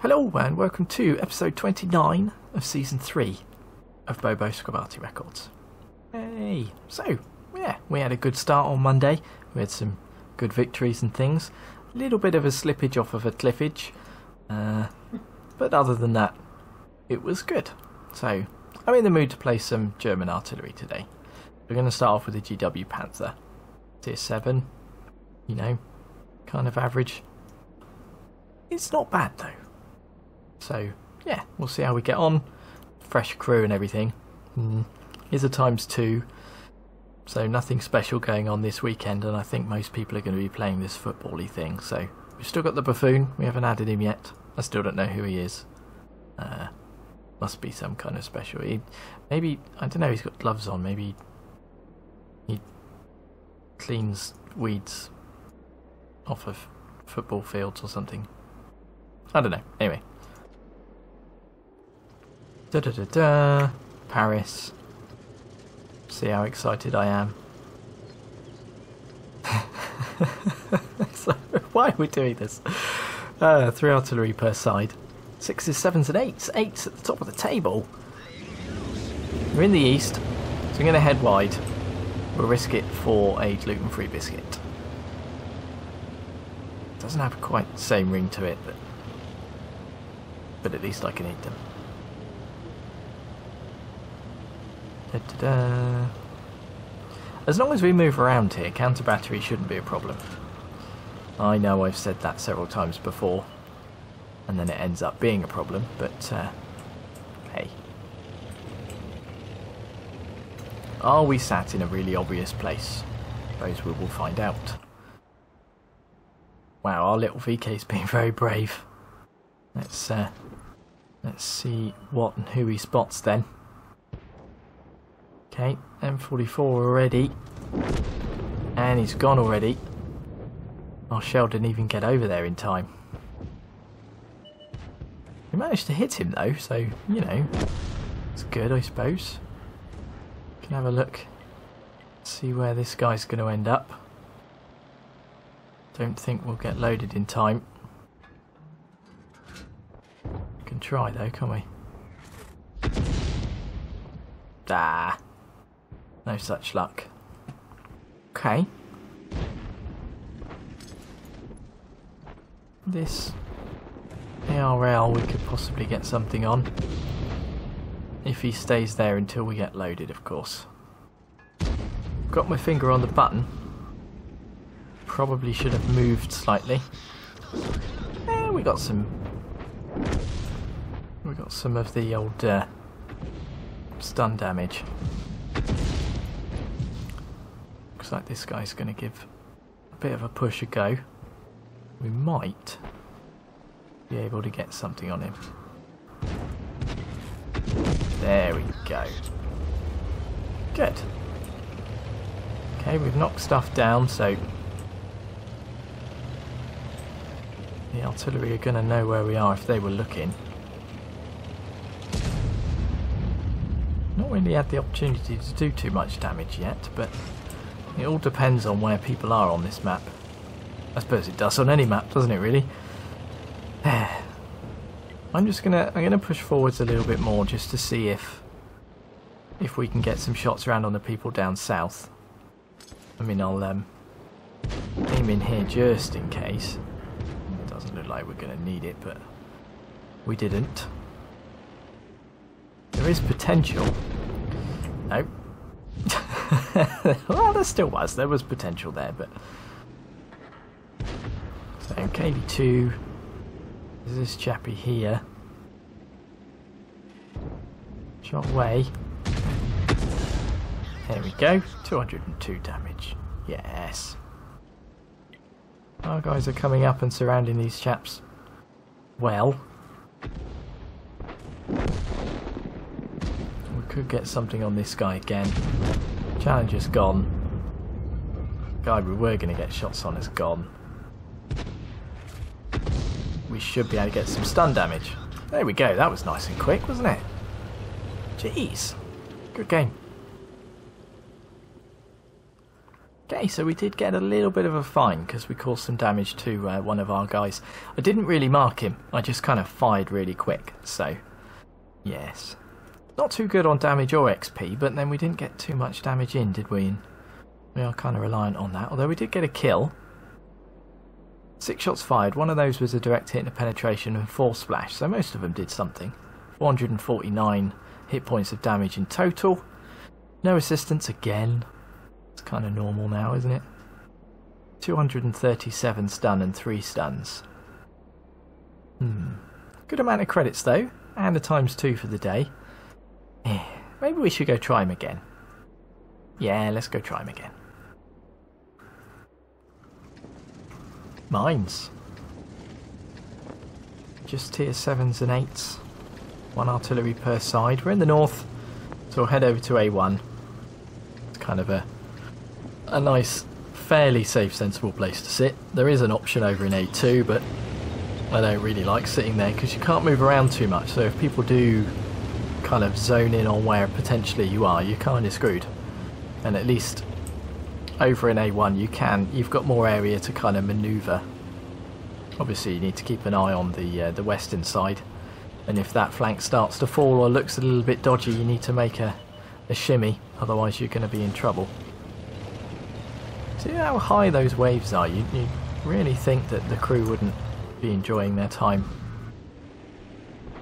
Hello and welcome to episode 29 of season 3 of Bobo Arty Records. Hey, so yeah, we had a good start on Monday. We had some good victories and things. A little bit of a slippage off of a cliffage, but other than that, it was good. So I'm in the mood to play some German artillery today. We're going to start off with the GW Panther, tier 7. You know, kind of average. It's not bad though. So yeah, we'll see how we get on. Fresh crew and everything. Here's a ×2, so nothing special going on this weekend, and I think most people are going to be playing this football-y thing. So we've still got the buffoon. We haven't added him yet. I still don't know who he is. Must be some kind of special. Maybe, I don't know, he's got gloves on. Maybe he cleans weeds off of football fields or something. I don't know. Anyway. Paris. See how excited I am. So, why are we doing this? 3 artillery per side. 6s, 7s and 8s. 8s at the top of the table. We're in the east, so I'm going to head wide. We'll risk it for a gluten-free biscuit. Doesn't have quite the same ring to it, but at least I can eat them. As long as we move around here, counter battery shouldn't be a problem. I know I've said that several times before, and then it ends up being a problem, but hey. Are we sat in a really obvious place? I suppose we will find out. Wow, our little VK's being very brave. Let's see what and who he spots then. Okay, M44 already. And he's gone already. Our shell didn't even get over there in time. We managed to hit him though, so, you know, it's good, I suppose. Can have a look. See where this guy's going to end up. Don't think we'll get loaded in time. We can try though, can't we? Ah, no such luck. Okay. This ARL we could possibly get something on. If he stays there until we get loaded, of course. Got my finger on the button. Probably should have moved slightly. We got some of the old stun damage. Looks like this guy's going to give a bit of a push a go. We might be able to get something on him. There we go. Good. Okay, we've knocked stuff down, so the artillery are going to know where we are if they were looking. Not really had the opportunity to do too much damage yet, but it all depends on where people are on this map. I suppose it does on any map, doesn't it really? I'm gonna push forwards a little bit more just to see if we can get some shots around on the people down south. I mean, I'll aim in here just in case. It doesn't look like we're gonna need it, but we didn't. There is potential. No. Well, there still was. There was potential there, but so KV2. There's this chappie here. Shot away. There we go. 202 damage. Yes. Our guys are coming up and surrounding these chaps. Well. We could get something on this guy again. Challenger's gone. Guy we were going to get shots on is gone. We should be able to get some stun damage. There we go, that was nice and quick, wasn't it? Jeez. Good game. Okay, so we did get a little bit of a fine because we caused some damage to one of our guys. I didn't really mark him, I just kind of fired really quick, so yes. Not too good on damage or XP, but then we didn't get too much damage in, did we? And we are kind of reliant on that, although we did get a kill. 6 shots fired, one of those was a direct hit and a penetration and 4 splash, so most of them did something. 449 hit points of damage in total. No assistance again. It's kind of normal now, isn't it? 237 stun and 3 stuns. Good amount of credits though, and a ×2 for the day. Maybe we should go try him again. Yeah, let's go try him again. Mines. Just tier 7s and 8s. 1 artillery per side. We're in the north, so we'll head over to A1. It's kind of a nice, fairly safe, sensible place to sit. There is an option over in A2, but I don't really like sitting there because you can't move around too much. So if people do kind of zone in on where potentially you are, you're kind of screwed. And at least over in A1 you've got more area to kind of manoeuvre. Obviously you need to keep an eye on the western side, and if that flank starts to fall or looks a little bit dodgy, you need to make a shimmy, otherwise you're going to be in trouble. See how high those waves are? You really think that the crew wouldn't be enjoying their time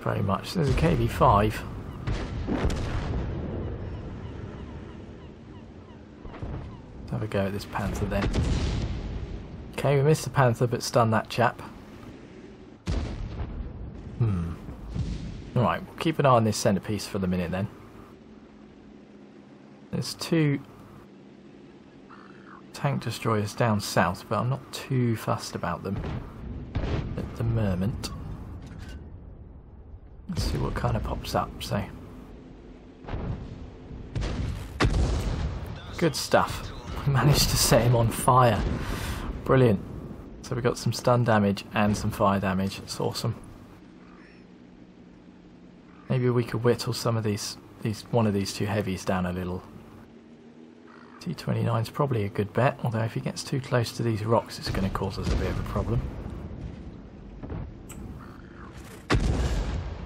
very much. There's a KV-5. Let's have a go at this Panther then. Okay, we missed the Panther but stunned that chap. Alright, we'll keep an eye on this centrepiece for the minute then. There's 2 tank destroyers down south, but I'm not too fussed about them at the moment. Let's see what kind of pops up, so. Good stuff. We managed to set him on fire. Brilliant. So we got some stun damage and some fire damage. It's awesome. Maybe we could whittle some of one of these 2 heavies down a little. T29 is probably a good bet, although if he gets too close to these rocks it's going to cause us a bit of a problem.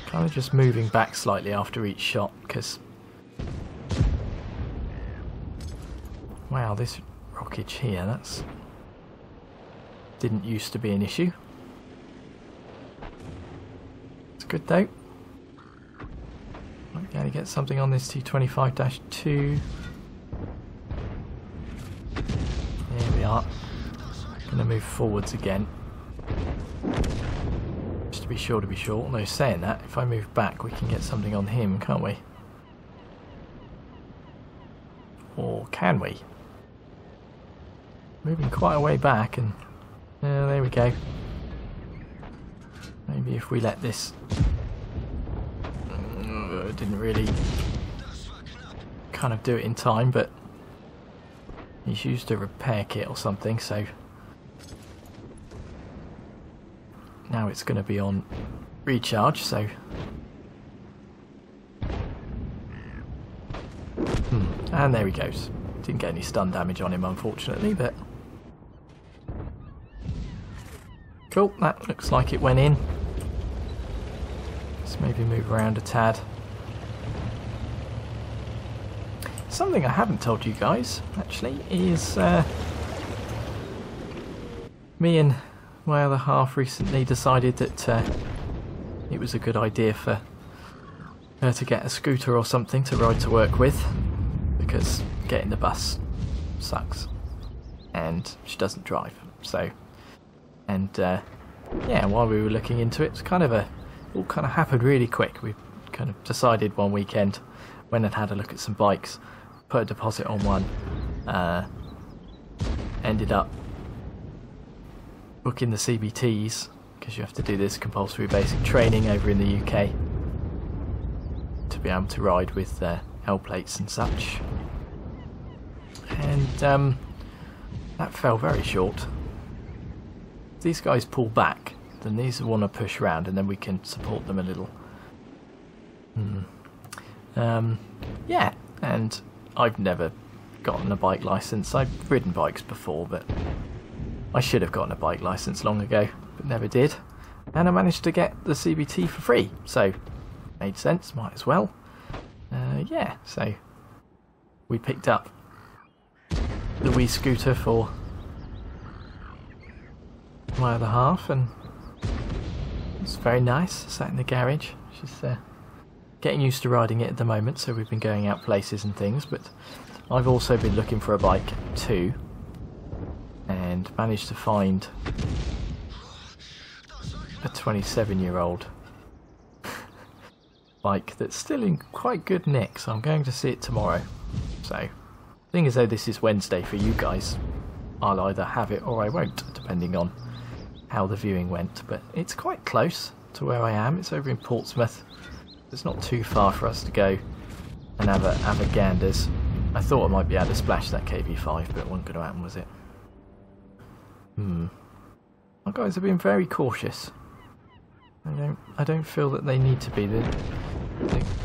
Kind of just moving back slightly after each shot, because wow, this rockage here, that's didn't used to be an issue. It's good though. Might be able to get something on this T25-2. There we are. Going to move forwards again. Just to be sure, although saying that, if I move back we can get something on him, can't we? Or can we? Moving quite a way back, and there we go. Maybe if we let this... didn't really kind of do it in time, but he's used a repair kit or something, so now it's going to be on recharge, so and there he goes. Didn't get any stun damage on him unfortunately, but cool, that looks like it went in. Let's maybe move around a tad. Something I haven't told you guys, actually, is me and my other half recently decided that it was a good idea for her to get a scooter or something to ride to work with, because getting the bus sucks, and she doesn't drive. So, and yeah, while we were looking into it, it's kind of it all kind of happened really quick. We kind of decided one weekend, went and had a look at some bikes, put a deposit on one, ended up booking the CBTs, because you have to do this compulsory basic training over in the UK to be able to ride with L plates and such, and that fell very short. If these guys pull back, then these want to push around, and then we can support them a little. Yeah, and I've never gotten a bike licence. I've ridden bikes before, but I should have gotten a bike licence long ago, but never did. And I managed to get the CBT for free, so made sense, might as well. Yeah, so we picked up the wee scooter for my other half, and it's very nice. Sat in the garage. She's getting used to riding it at the moment, so we've been going out places and things, but I've also been looking for a bike too, and managed to find a 27-year-old bike that's still in quite good nick, so I'm going to see it tomorrow. So, seeing as though this is Wednesday for you guys, I'll either have it or I won't, depending on how the viewing went. But it's quite close to where I am. It's over in Portsmouth. It's not too far for us to go and have a ganders. I thought I might be able to splash that KV5, but it wasn't going to happen, was it? Our guys have been very cautious. I don't feel that they need to be. They're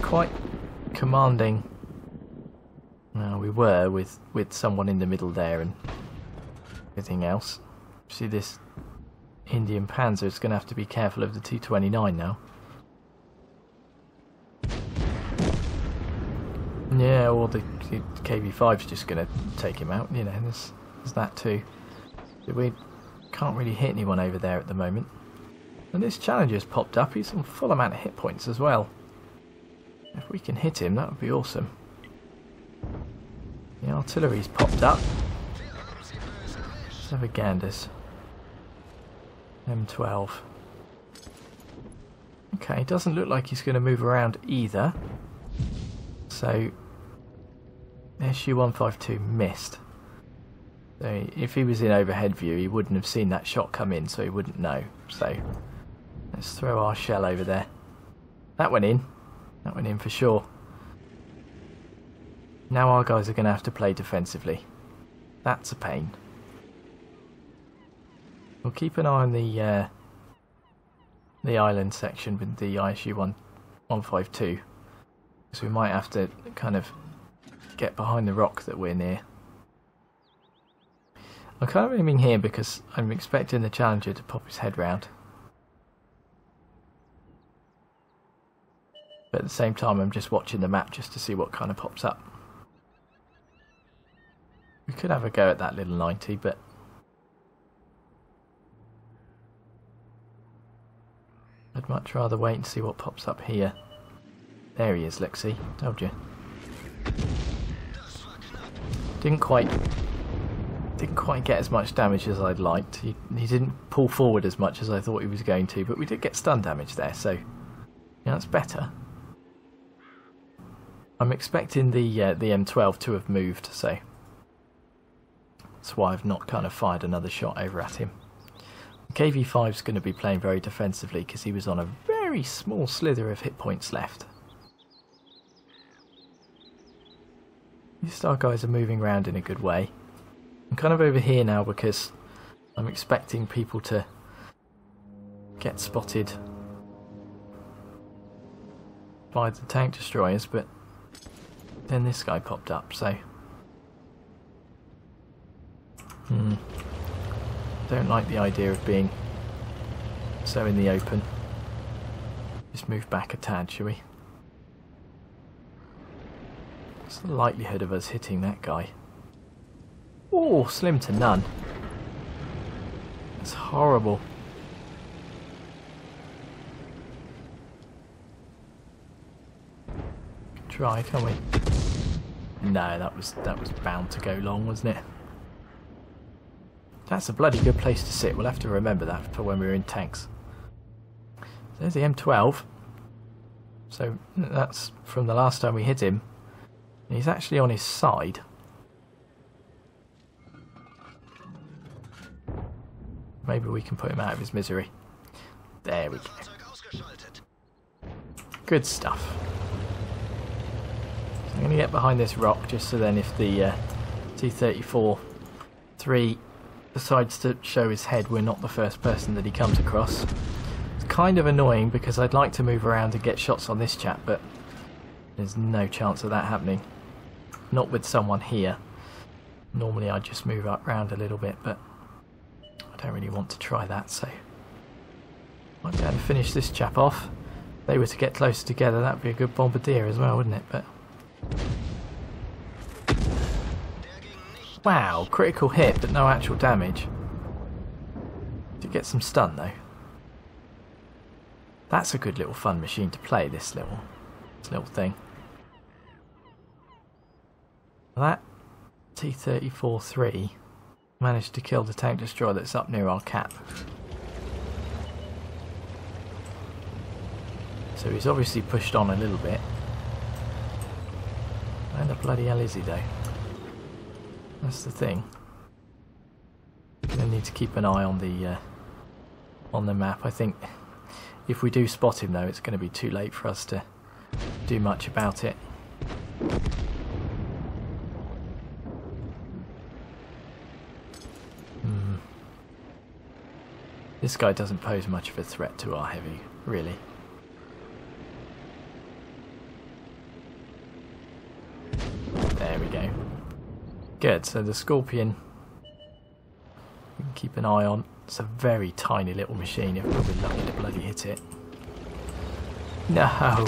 quite commanding. Well, we were with someone in the middle there and everything else. See, this Indian Panzer is going to have to be careful of the T29 now. Yeah, or the KV5's just going to take him out, you know, there's that too. We can't really hit anyone over there at the moment. And this Challenger's popped up, he's on full amount of hit points as well. If we can hit him, that would be awesome. The artillery's popped up. Let's have a ganders. M12. Okay, doesn't look like he's going to move around either. So, SU-152 missed. So if he was in overhead view, he wouldn't have seen that shot come in, so he wouldn't know. So, let's throw our shell over there. That went in. That went in for sure. Now our guys are going to have to play defensively. That's a pain. We'll keep an eye on the island section with the ISU-152. So we might have to kind of get behind the rock that we're near. I'm kind of aiming here because I'm expecting the Challenger to pop his head round. But at the same time I'm just watching the map just to see what kind of pops up. We could have a go at that little 90, but I'd much rather wait and see what pops up here. There he is, Lexi. Told you. Didn't quite get as much damage as I'd liked. He didn't pull forward as much as I thought he was going to, but we did get stun damage there, so yeah, that's better. I'm expecting the M12 to have moved, so that's why I've not kind of fired another shot over at him. KV5's going to be playing very defensively because he was on a very small slither of hit points left. These star guys are moving around in a good way. I'm kind of over here now because I'm expecting people to get spotted by the tank destroyers, but then this guy popped up, so don't like the idea of being so in the open. Just move back a tad, shall we? What's the likelihood of us hitting that guy? Oh, slim to none. That's horrible. Try, can't we? No, that was bound to go long, wasn't it? That's a bloody good place to sit. We'll have to remember that for when we're in tanks. There's the M12. So that's from the last time we hit him. He's actually on his side. Maybe we can put him out of his misery. There we go. Good stuff. So I'm going to get behind this rock just so then if the T-34-3 decides to show his head, we're not the first person that he comes across. It's kind of annoying because I'd like to move around and get shots on this chap, but there's no chance of that happening. Not with someone here. Normally I just move up round a little bit, but I don't really want to try that, so might be able to finish this chap off. If they were to get closer together, that would be a good bombardier as well, wouldn't it? But wow, critical hit but no actual damage. Did get some stun though. That's a good little fun machine to play, this little thing. That T-34-3 managed to kill the tank destroyer that's up near our cap. So he's obviously pushed on a little bit. Where the bloody hell is he though? That's the thing. Gonna need to keep an eye on the map. I think if we do spot him though, it's going to be too late for us to do much about it. This guy doesn't pose much of a threat to our heavy, really. There we go. Good, so the Scorpion we can keep an eye on. It's a very tiny little machine, if we'll be lucky to bloody hit it. No! I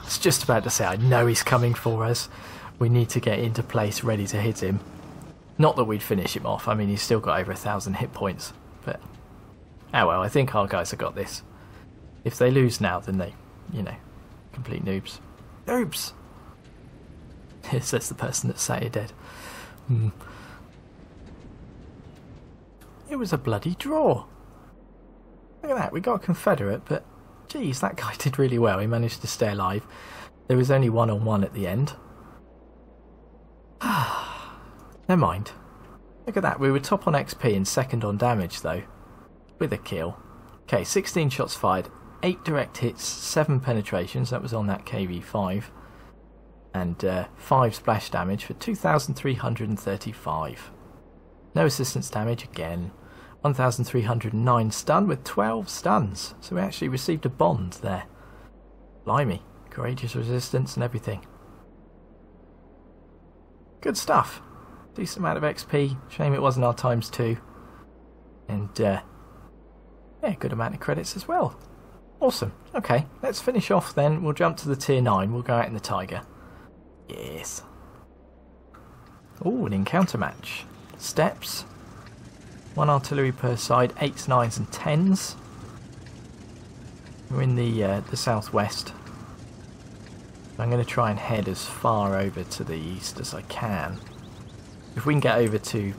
was just about to say, I know he's coming for us. We need to get into place ready to hit him. Not that we'd finish him off, I mean he's still got over 1,000 hit points. But, oh well, I think our guys have got this. If they lose now, then they, you know, complete noobs. Noobs! Yes, that's the person that say you're dead. It was a bloody draw. Look at that, we got a Confederate, but geez, that guy did really well. He managed to stay alive. There was only 1-on-1 at the end. Never mind. Look at that, we were top on XP and second on damage though, with a kill. Okay, 16 shots fired, 8 direct hits, 7 penetrations, that was on that KV-5, and 5 splash damage for 2,335. No assistance damage again. 1,309 stun with 12 stuns, so we actually received a bond there. Blimey, courageous resistance and everything. Good stuff. Decent amount of XP, shame it wasn't our ×2. And yeah, good amount of credits as well. Awesome. Okay, let's finish off then. We'll jump to the tier 9, we'll go out in the Tiger. Yes. Oh, an encounter match. Steps. 1 artillery per side, 8s, 9s and 10s. We're in the southwest. I'm going to try and head as far over to the east as I can. If we can get over to,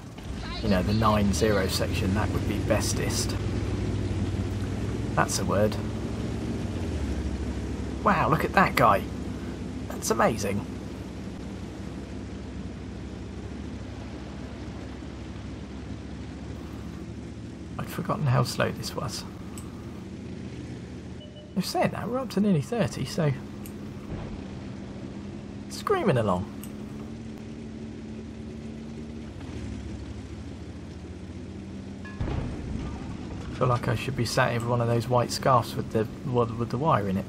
you know, the 9-0 section, that would be bestest. That's a word. Wow, look at that guy. That's amazing. I'd forgotten how slow this was. They've said that, we're up to nearly 30, so screaming along. I feel like I should be sat in one of those white scarves with the wire in it.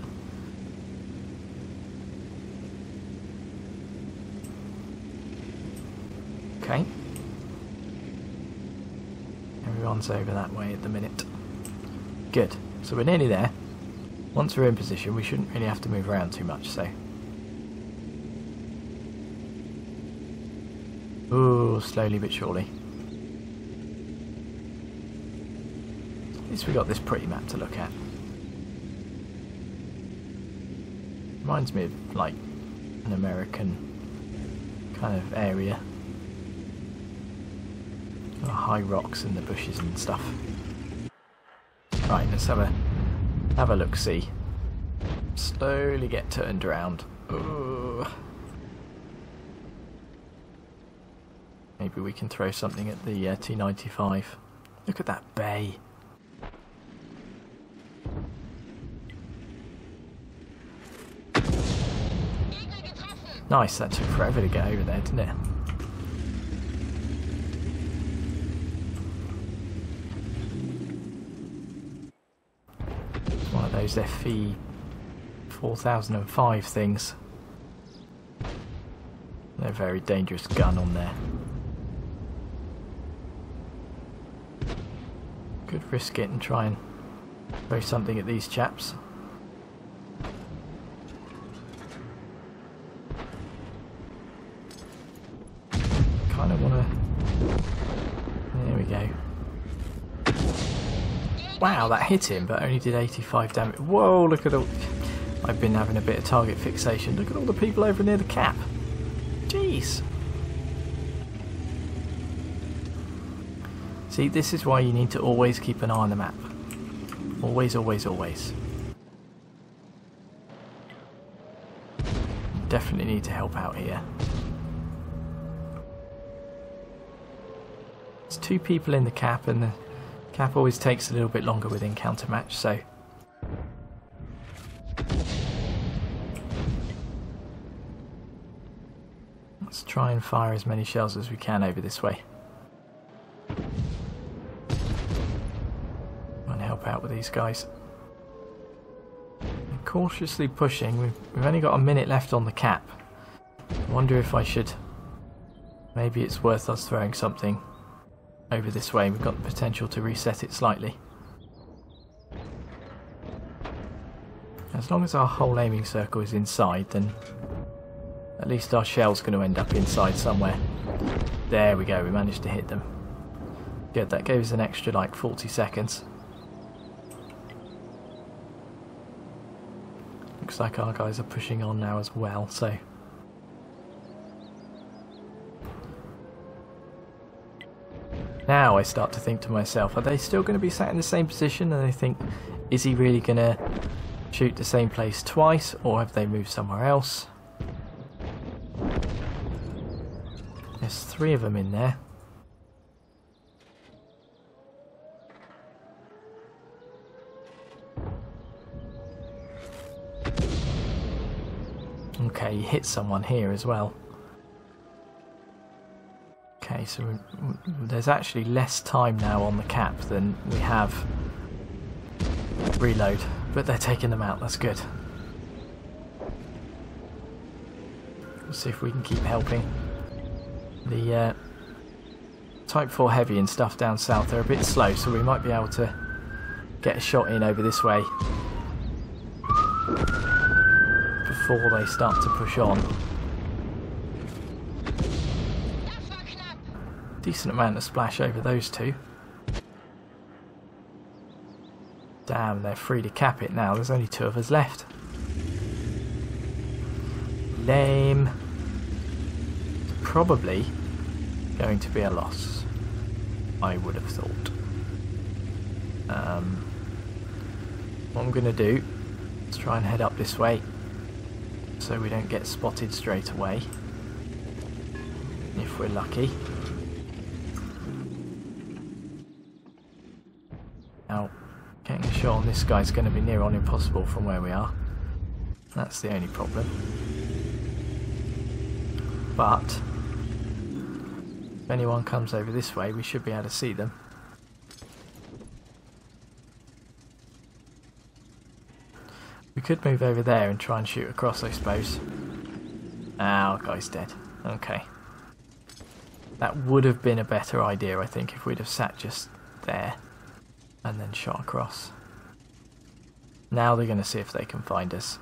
Okay. Everyone's over that way at the minute. Good. So we're nearly there. Once we're in position, we shouldn't really have to move around too much, so. Ooh, slowly but surely. At least we got this pretty map to look at. Reminds me of, like, an American kind of area. High rocks in the bushes and stuff. Right, let's have a look-see. Slowly get turned around. Ooh. Maybe we can throw something at the T-95. Look at that bay. Nice, that took forever to get over there, didn't it? It's one of those FE 4005 things. A very dangerous gun on there. Could risk it and try and throw something at these chaps. Kind of want to... There we go. Wow, that hit him, but only did 85 damage. Whoa, look at all... I've been having a bit of target fixation. Look at all the people over near the cap. Jeez. See, this is why you need to always keep an eye on the map. Always, always, always. Definitely need to help out here. There's 2 people in the cap, and the cap always takes a little bit longer with encounter match, so... Let's try and fire as many shells as we can over this way. Try and help out with these guys. I'm cautiously pushing. We've only got a minute left on the cap. I wonder if I should... Maybe it's worth us throwing something over this way. We've got the potential to reset it slightly. As long as our whole aiming circle is inside, then at least our shell's going to end up inside somewhere. There we go, we managed to hit them. Good, that gave us an extra like 40 seconds. Looks like our guys are pushing on now as well, so... Now I start to think to myself, are they still going to be sat in the same position? And I think, is he really going to shoot the same place twice, or have they moved somewhere else? There's 3 of them in there. Okay, he hit someone here as well. Okay, so there's actually less time now on the cap than we have reload, but they're taking them out, that's good. Let's see if we can keep helping. The Type 4 heavy and stuff down south, they're a bit slow, so we might be able to get a shot in over this way before they start to push on. Decent amount of splash over those 2. Damn, they're free to cap it now. There's only 2 of us left. Lame. Probably going to be a loss, I would have thought. What I'm going to do is try and head up this way so we don't get spotted straight away, if we're lucky. Now, getting a shot on this guy's going to be near on impossible from where we are. That's the only problem. But if anyone comes over this way, we should be able to see them. We could move over there and try and shoot across, I suppose. Ah, our guy's dead. Okay. That would have been a better idea, I think, if we'd have sat just there and then shot across. Now they're going to see if they can find us.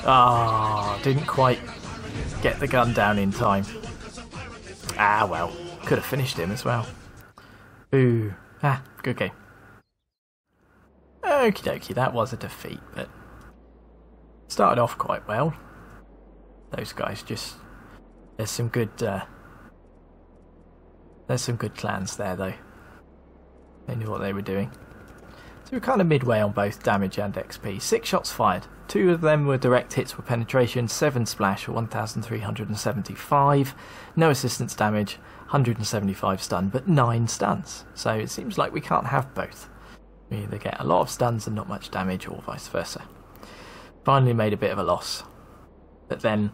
Ah, didn't quite get the gun down in time. Ah, well, could have finished him as well. Ooh, ah, good game. Okie dokie, that was a defeat, but started off quite well. Those guys just... There's some good clans there, though. They knew what they were doing. So we're kind of midway on both damage and XP. 6 shots fired. 2 of them were direct hits for penetration, 7 splash for 1,375. No assistance damage, 175 stun, but 9 stuns. So it seems like we can't have both. We either get a lot of stuns and not much damage, or vice versa. Finally made a bit of a loss. But then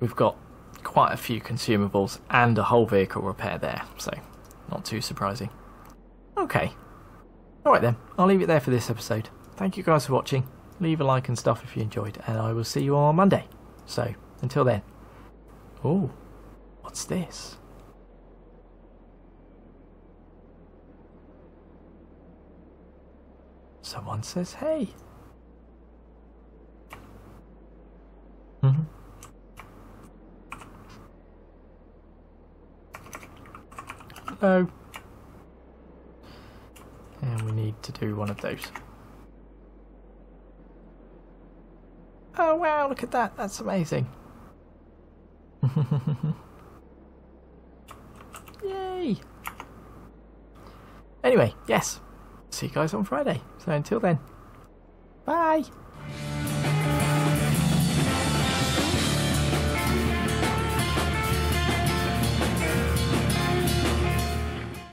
we've got quite a few consumables and a whole vehicle repair there, so not too surprising. Okay. Alright then, I'll leave it there for this episode. thank you guys for watching. Leave a like and stuff if you enjoyed, and I will see you on Monday. So, until then. Oh, what's this? Someone says hey. Hello. And we need to do one of those. Oh wow, look at that, that's amazing. Yay! Anyway, yes, see you guys on Friday. So until then, bye!